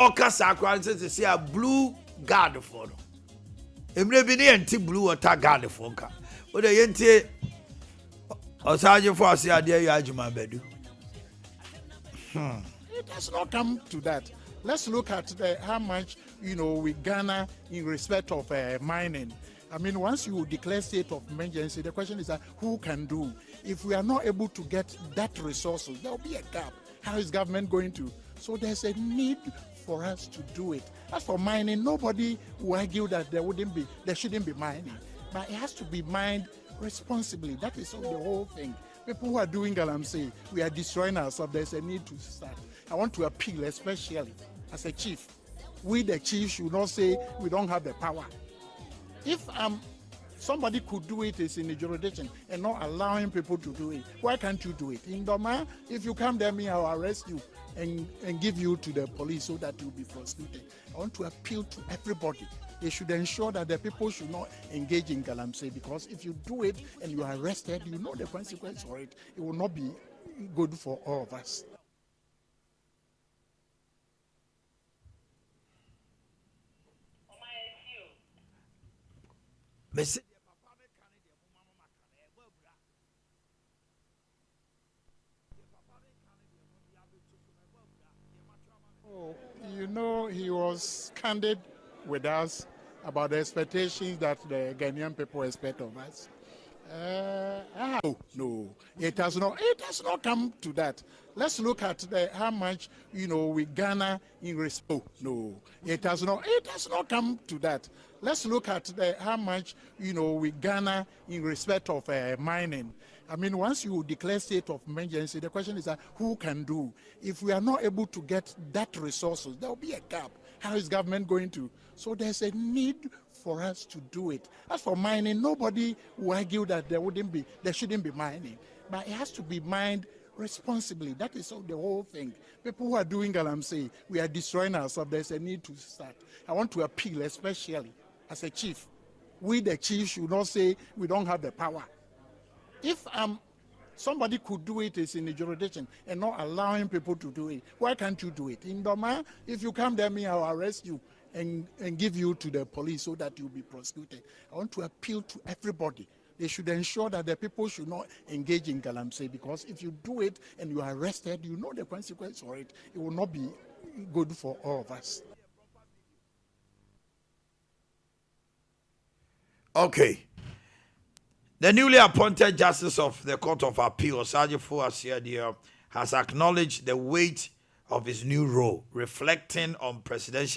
Okasa says say a blue guard for no. Emre bi ne anti blue water guard for nka. O de yenti osaje for ase ade ayi adwuma bedu. It has not come to that. Let's look at how much we garner in respect of mining. I mean, once you declare state of emergency, the question is that who can do? If we are not able to get that resources, there will be a gap. How is government going to? So there's a need for us to do it. As for mining, nobody will argue that there shouldn't be mining, but it has to be mined responsibly. That is the whole thing. People who are doing galamsey, we are destroying ourselves. There's a need to start. I want to appeal, especially as a chief. We, the chief, should not say we don't have the power. If somebody could do it, it's in the jurisdiction, and not allowing people to do it, why can't you do it? In Doma, if you come there, I'll arrest you and give you to the police so that you'll be prosecuted. I want to appeal to everybody. They should ensure that the people should not engage in galamsey, because if you do it and you are arrested, you know the consequence for it. It will not be good for all of us. Oh, he was candid with us about the expectations that the Ghanaian people expect of us. No, it has not come to that. Let's look at how much we garner in respect. No, it has not come to that. Let's look at how much we garner in respect of mining. I mean, once you declare state of emergency, the question is that who can do? If we are not able to get that resources, there will be a gap. How is government going to? So there's a need for us to do it. As for mining, nobody will argue that there shouldn't be mining, but it has to be mined responsibly. That is the whole thing. People who are doing galamsey, we are destroying ourselves. There's a need to start. I want to appeal, especially as a chief. We, the chief, should not say we don't have the power. If somebody could do it, it's in the jurisdiction, and not allowing people to do it, why can't you do it? In Doma, if you come there, I'll arrest you and give you to the police so that you'll be prosecuted. I want to appeal to everybody. They should ensure that the people should not engage in galamsey, because if you do it and you are arrested, you know the consequence for it. It will not be good for all of us. Okay. The newly appointed Justice of the Court of Appeal, Sergeant Boakye Abia, has acknowledged the weight of his new role, reflecting on President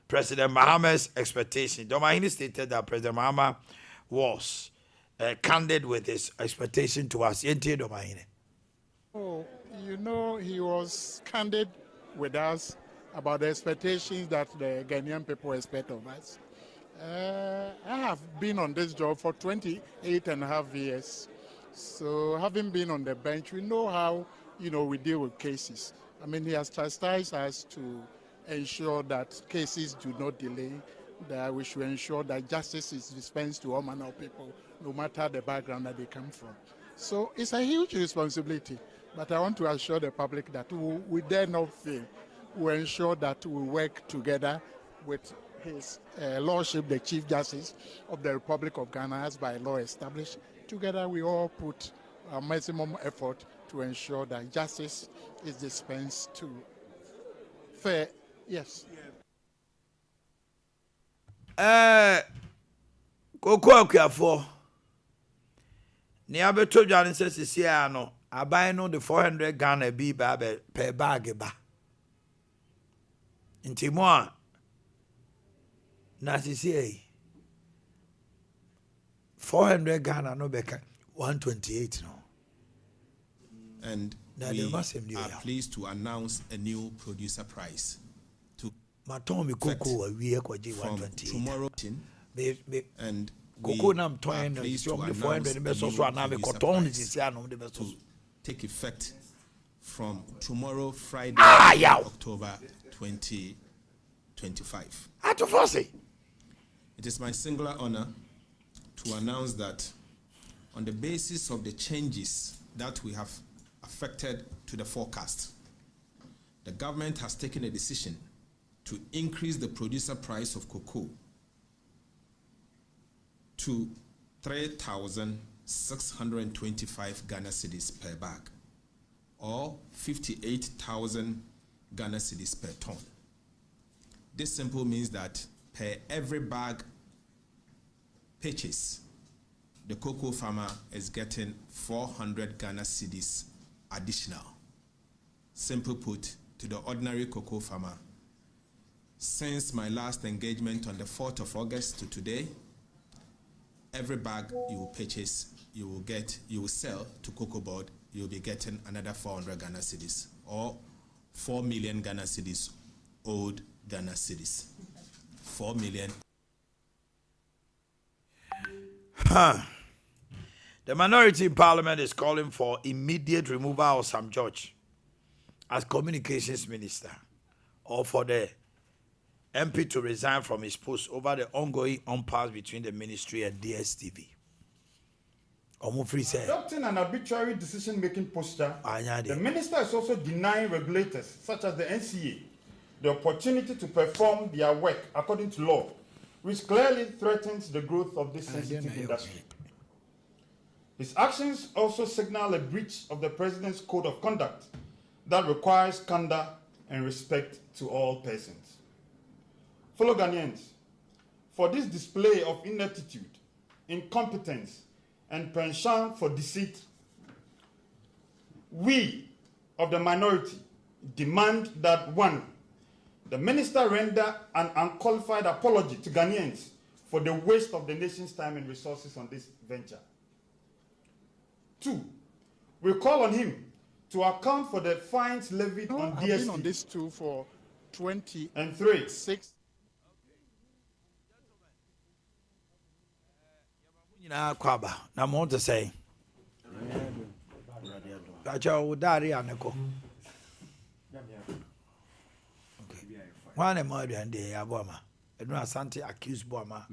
Mahama's expectations. The Omanhene stated that President Mahama was candid with his expectation to us. Oh, he was candid with us about the expectations that the Ghanaian people expect of us. I have been on this job for 28 and a half years. So having been on the bench, we know how, we deal with cases. I mean, he has chastised us to ensure that cases do not delay, that we should ensure that justice is dispensed to all manner of people, no matter the background that they come from. So it's a huge responsibility, but I want to assure the public that we dare not fail. We ensure that we work together with His Lordship, the Chief Justice of the Republic of Ghana, as by law established. Together we all put our maximum effort to ensure that justice is dispensed to fair. Yes. Koko Akuafo. Ni abeto dwane sesi ano, aban no the 400 Ghana bi ba per bag ba. Ntimo a na sisi 400 Ghana no beka 128 no. And we are pleased to announce a new producer price to Matomi Coco we from tomorrow. And Coco nam toin the 400 pesos so na me cotton is to take effect from tomorrow, Friday, October 2025. It is my singular honor to announce that on the basis of the changes that we have affected to the forecast, the government has taken a decision to increase the producer price of cocoa to 3,625 Ghana cedis per bag, or 58,000 Ghana cedis per ton. This simply means that per every bag purchase, the cocoa farmer is getting 400 Ghana cedis additional. Simply put, to the ordinary cocoa farmer, since my last engagement on the 4th of August to today, every bag you will purchase, you will sell to Cocoa Board, you'll be getting another 400 Ghana cedis, or 4 million Ghana cedis, old Ghana cedis. 4 million. The minority in Parliament is calling for immediate removal of Sam George as Communications Minister, or for the MP to resign from his post over the ongoing impasse between the ministry and DSTV. Adopting an arbitrary decision-making posture, the minister is also denying regulators, such as the NCA, the opportunity to perform their work according to law, which clearly threatens the growth of this sensitive industry. His actions also signal a breach of the president's code of conduct that requires candor and respect to all persons. Fellow Ghanaians, for this display of ineptitude, incompetence, and penchant for deceit, we of the minority demand that 1, the minister render an unqualified apology to Ghanaians for the waste of the nation's time and resources on this venture. 2, we call on him to account for the fines levied on DST. I've been on this too for 20 and 3. 6. Kwaba, na mo to say. Acha udari aneko. Okay. One more than the Aboma. I don't Asante accused Boama.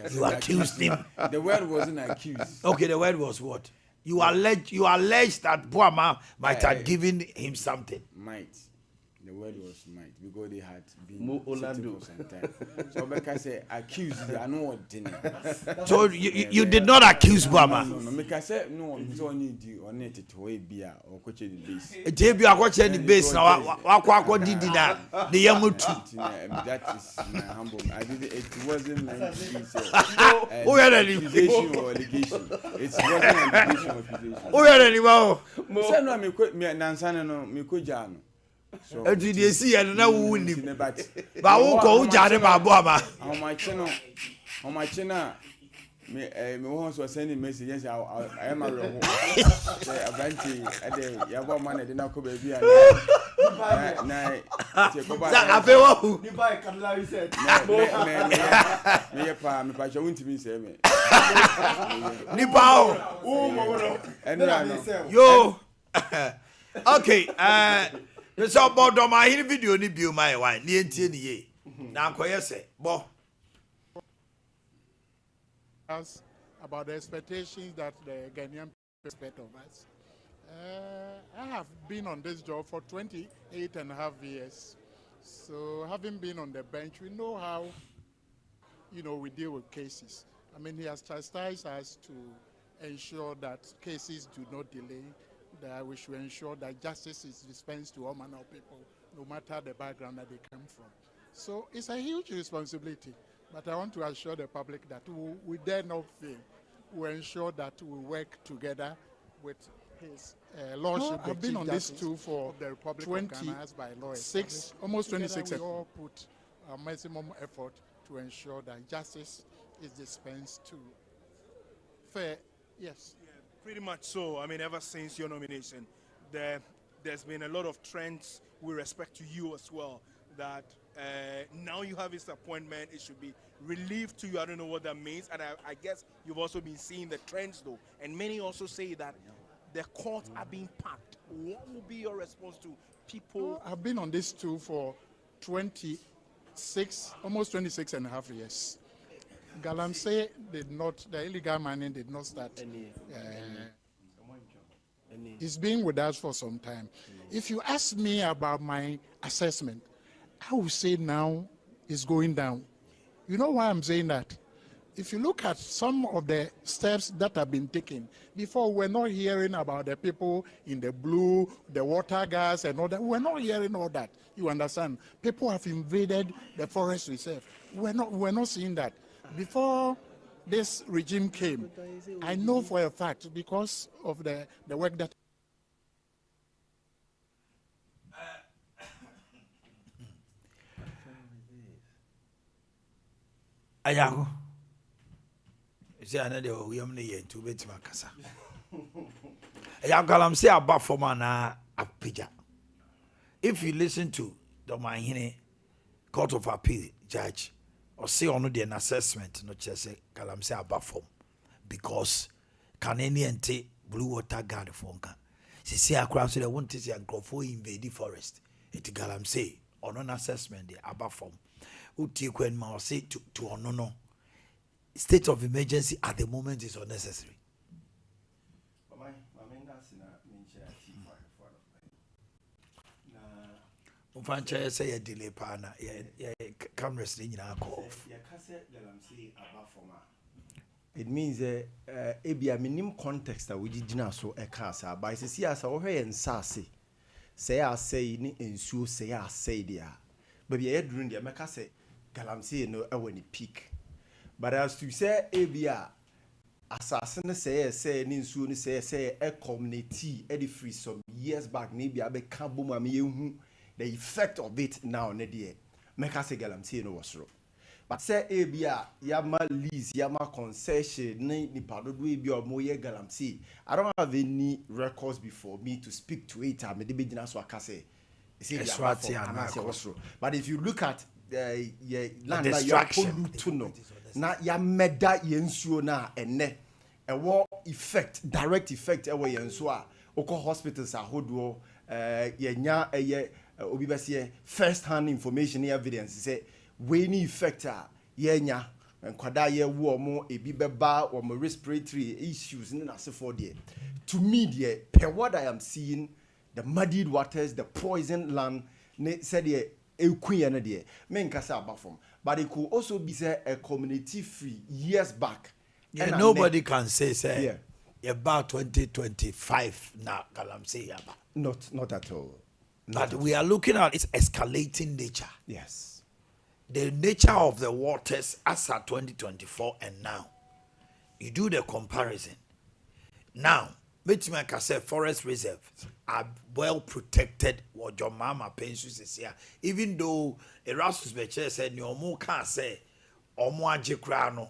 You accused him. The word wasn't accused. Okay, the word was what? You allege that Boama might have given him something. Might. The word was might, because they had been sitting for some time. So Becca said, accused, I know what dinner. So you did not accuse Boama? No. Becca said, no, you don't need you on it to a beer or coach the base. JB, I watch any base now. What did dinner? The Yamutu. That is my humble. I did it wasn't like Who had any accusation or allegation. It wasn't an allegation or accusation. Who had any more? Say no, me Nansana no, me Kojano. So did you see and now win him? But who go Jare Babama? How much now? Me once was sending messages. I am a robo. Eventually, Yabo man did not come baby. I feel who? You buy Kamala said. Me passion won't be say me. Nipao. Yo. Okay. So about my video ni bi my wine ni entie ni ye na akoye se bo About the expectations that the Ghanaian people expect of us. I have been on this job for 28.5 years. So having been on the bench, we know how we deal with cases. I mean, he has chastised us to ensure that cases do not delay, that we should ensure that justice is dispensed to all manner of people, no matter the background that they come from. So it's a huge responsibility, but I want to assure the public that we dare not fail. We ensure that we work together with his lordship. I've been on this too for the Republic of Ghana as by lawyers. Almost 26 years. We all put our maximum effort to ensure that justice is dispensed to fair. Yes. Pretty much so. I mean, ever since your nomination, there's been a lot of trends with respect to you as well, that now you have this appointment, it should be relieved to you. I don't know what that means. And I guess you've also been seeing the trends, though. And many also say that the courts are being packed. What will be your response to people? I've been on this too for almost 26.5 years. Galamsey did not, the illegal mining did not start. It's been with us for some time. If you ask me about my assessment, I would say now it's going down. You know why I'm saying that? If you look at some of the steps that have been taken, before we're not hearing about the people in the blue, the water gas and all that. We're not hearing all that. You understand? People have invaded the forest reserve. We're not seeing that. Before this regime came, I know for a fact because of the work that Ayago. Say another we am near to bet makasa. Ayago say about for man apija. If you listen to the Omanhene Court of Appeal judge or say on the assessment no just say kalam say about form because can any ente blue water guard for nka. See akra so they want to see agrofo invade the forest. It galam say on an assessment the about form. Uti kwen ma say to no. State of emergency at the moment is unnecessary. Ufancha say a delay pana cameras in off. It means Abia minim context that we did not so a casa by see as our way and sassy. Say I say ni ensuo say I say there. But the head during the America say Galamsey no when peak. But as to say Abia assassin say ninsu ni say a community free some years back maybe I be kambo mami the effect of it now nedie make us say Galamsey no was wrong. But say Abia yama lease yama concession ni pado do ebi or moye Galamsey. I don't have any records before me to speak to it. I me de be jina so akase. But if you look at land that you are to know na ya meda yensuo na ene e wo effect direct effect e wo yenso a oko hospitals ahodo yenya eye obi bese first hand information evidence say we ni effect a yenya nkwada ye wo omo ebi beba omo respiratory issues ni na se for there. To me there per what I am seeing, the muddied waters, the poison land ne said there but it could also be say a community free years back. Yeah, nobody can say about 2025 now Galamsey yaba. Not at all. But we are looking at its escalating nature. Yes. The nature of the waters as at 2024 and now. You do the comparison. Now, Mitchman say forest reserves are well protected. What your mama pensions is here. Even though Erasmus Beche said, "No more can say, or more jicrano,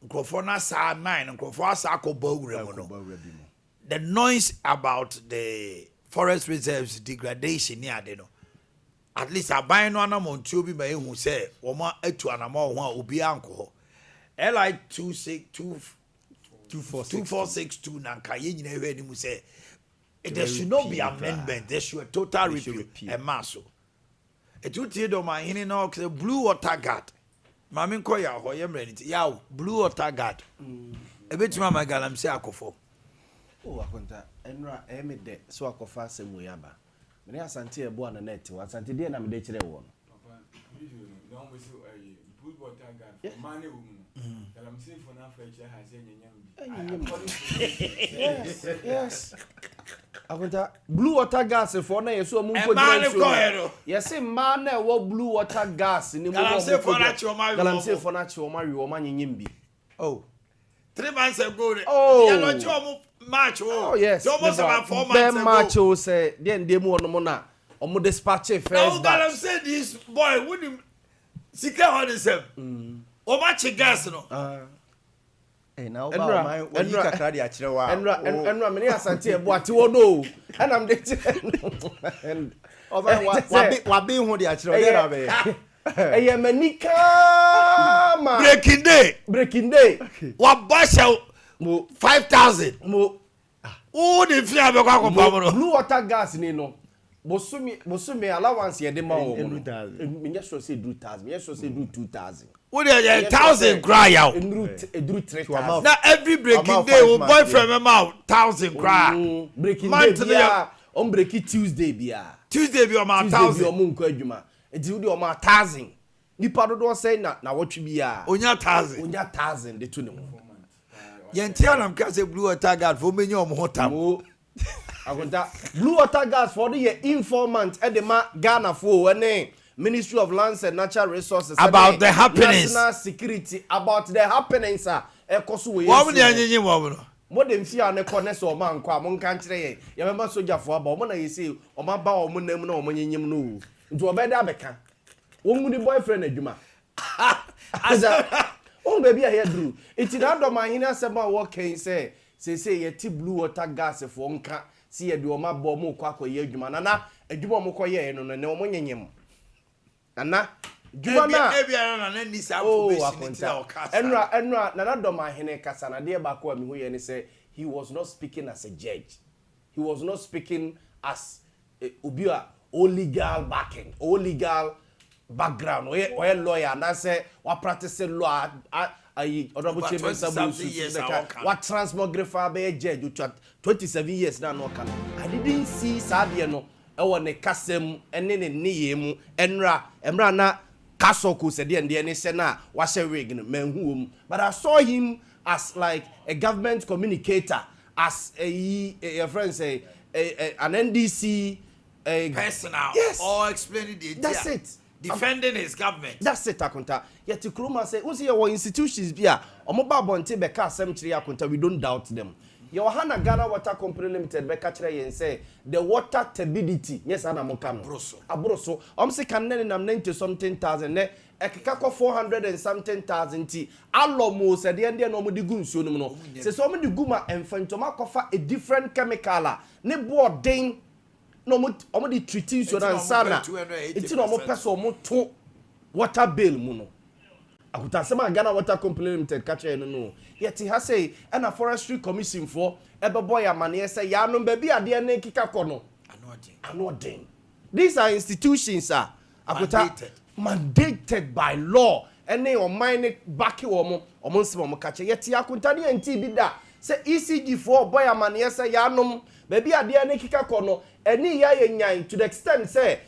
Grofona sa 9 and Grofona sako bow." The noise about the forest reserves degradation near they know. At least I buy no animal to be by who say, "Oma etu anamo one ubi uncle." LI 2462 nanka ye nyina hwe ni mu say there should not be amendment, there should a total repeal and maso it would tie do Omanhene no say blue water guard mame nko ya ho ye mranity ya blue water guard ebetima ma Galamsey akofo akonta enra emede so akofa asemu yaba me asante ebo na net asante de na me de kire wo no papa no we say blue water guard mane wo Galamsey for na feature has yes. Akonta blue water gas for na yeso mu ko yes man na wo blue water gas ni mu Galamsey for na chi o ma wi o ma nyenyim bi 3 months ago you know chi March yes almost about 4 months ago March o say den dem wo no na o mo dispatch first batch Galamsey this boy wouldn't sika hodisem o ma chi gas no now about my when you kakra de akire wa enra me asante ebo ate wo no enam de and wa be hu de akire de ra be eye manika ma breaking day wa basha mo 5000 mo o de fi abekwa ko pa mo blue water gas ni no Bosumi allowance ye de ma wo me sure say do 1000 me sure say do 2000 what are 1,000 cry out eduru 3000 now every breaking day wo boyfriend me ma 1,000 cry breaking day on breaking Tuesday bia be o ma 1,000 be o mu nko adwuma enti wo de o ma 1000 nipa do say na wotwe bia onya 1000 de to ne mu yentia nam ka say blue water guard for menye o mo hotam agonta blue water gas for the informant edema Ghana for any Ministry of Lands and Natural Resources about the happenings national security about the happenings ekoso we wo me anyenye wo no modem fia ne kone so man kwa mo nka nkire ye ye mema soja fo aba mo na yesi o ma ba o mo nam na o mo nyenyem no nti obeda abeka wo ngudi boyfriend adwuma aza on baby here drew it na do man hina sema wo ken say ye ti blue water gas for nka si ye de o ma bo mo kwa ye adwuma na adwuma mo koye no ne o mo nyenyem nana adwuma na ebia na ni sa probation ti na o kasa enra nana do man hine kasa na de ba ko mi ho ye ne say he was not speaking as a judge, he was not speaking as obia legal backing or legal background or a lawyer na say wa practice law honorable chairman sabu what transmographer be judge 27 years na no kan I didn't see sadie no e wo ne kasem ene ne neyemu emra na kasoko se de ne se na wa hye wig no manhuom but I saw him as like a government communicator, as a friend say an NDC personal, yes, or explaining the idea. That's it. Defending his government. That's it, akunta. Yet Kuruma say, "Who's your institutions bia? Omoba bonte beka asem chiri akunta. We don't doubt them." Your Hana Ghana Water Company Limited beka chiri and say the water turbidity. Yes, ana mokam. Abroso. Say can nam 90 something thousand ne. Ekeka ko 400 and something thousand ti. Alomo said the end no mo di gu nsuo no no. Say so mo di gu ma enfantoma kofa a different chemical. Ne board den no mo di treating so na sana. Enti no mo peso mo to water bill mu no. Akuta sema Ghana Water Company Limited catch no. Yet he has say and a forestry commission for ebeboy amane say ya no baby ade na kika kono. Anodin. These are institutions akuta mandated by law and they on mine back omo nsema mo catch yet akunta ne anti bi da say ECG for boy amane say ya no baby ade na kika kono eni ya yenyan to the extent say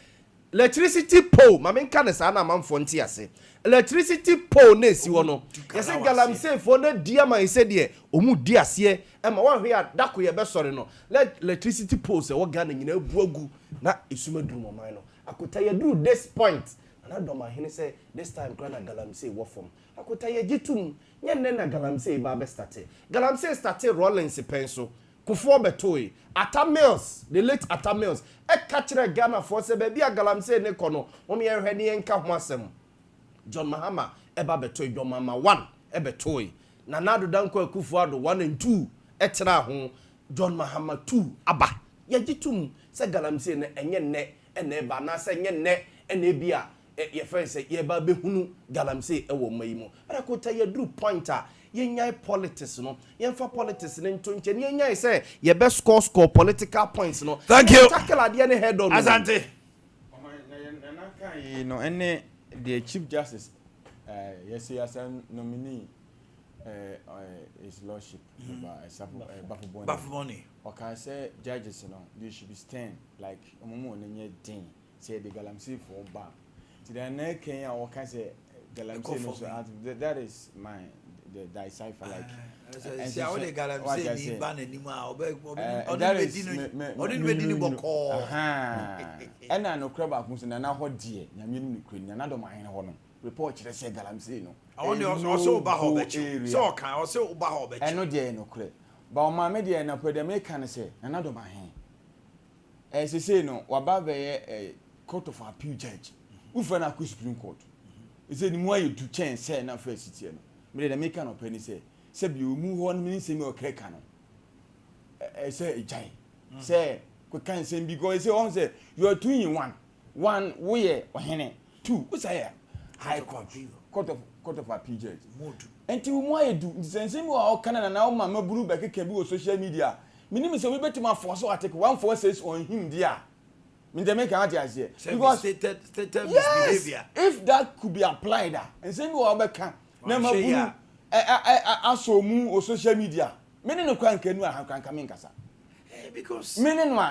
electricity pole mama nka ne sa na amamfo nti ase electricity pole na esi wo no yesi galamsey fo na dia man se de omu di ase e ma wan hwe adako ye be sore no electricity pole se wo Ghana nyina buagu na esuma duru mo man no akota ye do this point na do ma hene say this time Ghana galamsey wo form akota ye gitum nye na galamsey ba be start galamsey start Rollins penso Kufo betoi Ata Mills, the late Ata Mills e catcher Ghana for se baby a galamsey ne kono omi ye hwe ne nka ho asem John Mahama eba betoi John Mama 1 e betoi na nado danko akufo ado 1 and 2 etena ho John Mahama 2 aba ye gitum se galamsey ne enye ne ene ba na se enye ne ene bia ye friend say ye ba behunu galamsey e wo mayimo ara ko ta ye dru pointer yenyai politics no yemfa politics ne ntonche ne yenyai say ye be score political points no thank you tackle ade ne head on Asante no ene the chief justice yes as a nominee his lordship Bafuboni okay say judges you know they should be stand like omomo onye din say the galamsey for bar to the next Kenya or can say galamsey no so that is my the decipher like see how they galamsey ni ban animu a odin be dini boko na no crab akun so na ho de nyame no kru na do man ho no report kire say galamsey no I want also ba ho bechi so kan also ba ho bechi eno de no kru ba o ma me de na pede me kan say na do man say no wa ba be court of appeal judge ufa na ku Supreme Court say ni mu aye tu chen say na first city no me dey make an opinion say bi o mu ho no me say me o kreka no say ejai say ko kan say because say on say you are 2 in 1 we ohene 2 we say high court of appeal judge enti mu aye du say me o kan na o ma maburu be keke bi o social media minimum say we betima force article 146 on him dia me make an idea because stated misbehavior. If that could be applied and say go abeka na mabunu asomu o social media me no kwan kanu a kan kamen kasa because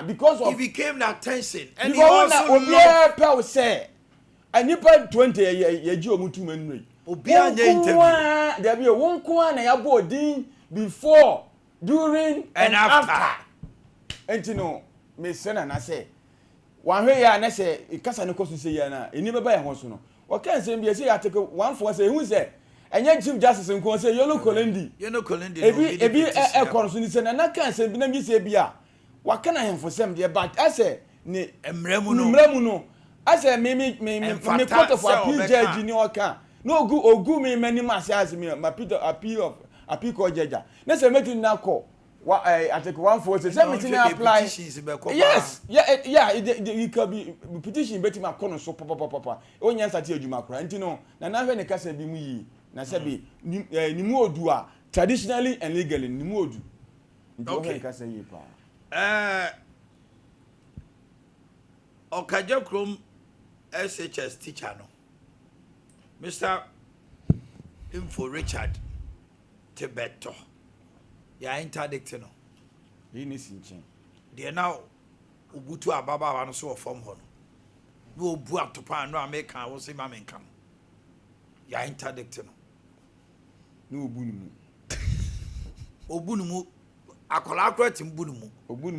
because of he became the attention and he because also obiara pe say anipa 20 ye ji omutu manui obiara nya interview there be won ko na ya bo din before during and after entino me sena na say wan hwe ya na say kasa ne kosu say ya na eni beba ya ho so no o kan say bi say atake one for say hu say enye chief justice nko say yolo kolendi ebi e kono ni say na kan say bi na mi say bia wa kana hemfo sem de but ase ni emremu no ase me court of appeal judge ni o kan no ogu me mani ma say as me ma appeal court judge na say metin na ko wa atake one for say metin apply yes it could be petition betim akono so papa onya nsati adwuma kora ntino na hwe ne kasa bi mu yi na say bi ni mu odu a traditionally and legally ni mu odu okay kasa yi pa Okaje Krom SHS teacher no Mr. Info Richard Tebeto ya interdict no he ni sinchin they now ubutu ababa wa no so form ho no obu atopa no American wo say ma menka ya interdict no obu ni mu akola akwati mbunu mu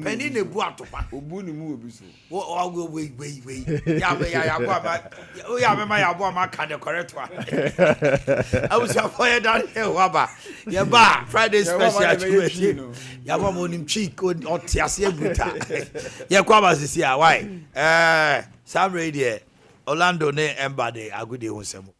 pani na ebu atopa obunu mu obi so wei ya bo ama o ya mema ya bo ama ka the correct one I was for that here waba ya ba Friday special chicken ya bo mo nim chick o tiase ebuta ya kwa ba sisi a why Sam Radio Orlando ne Embade agudi ho semo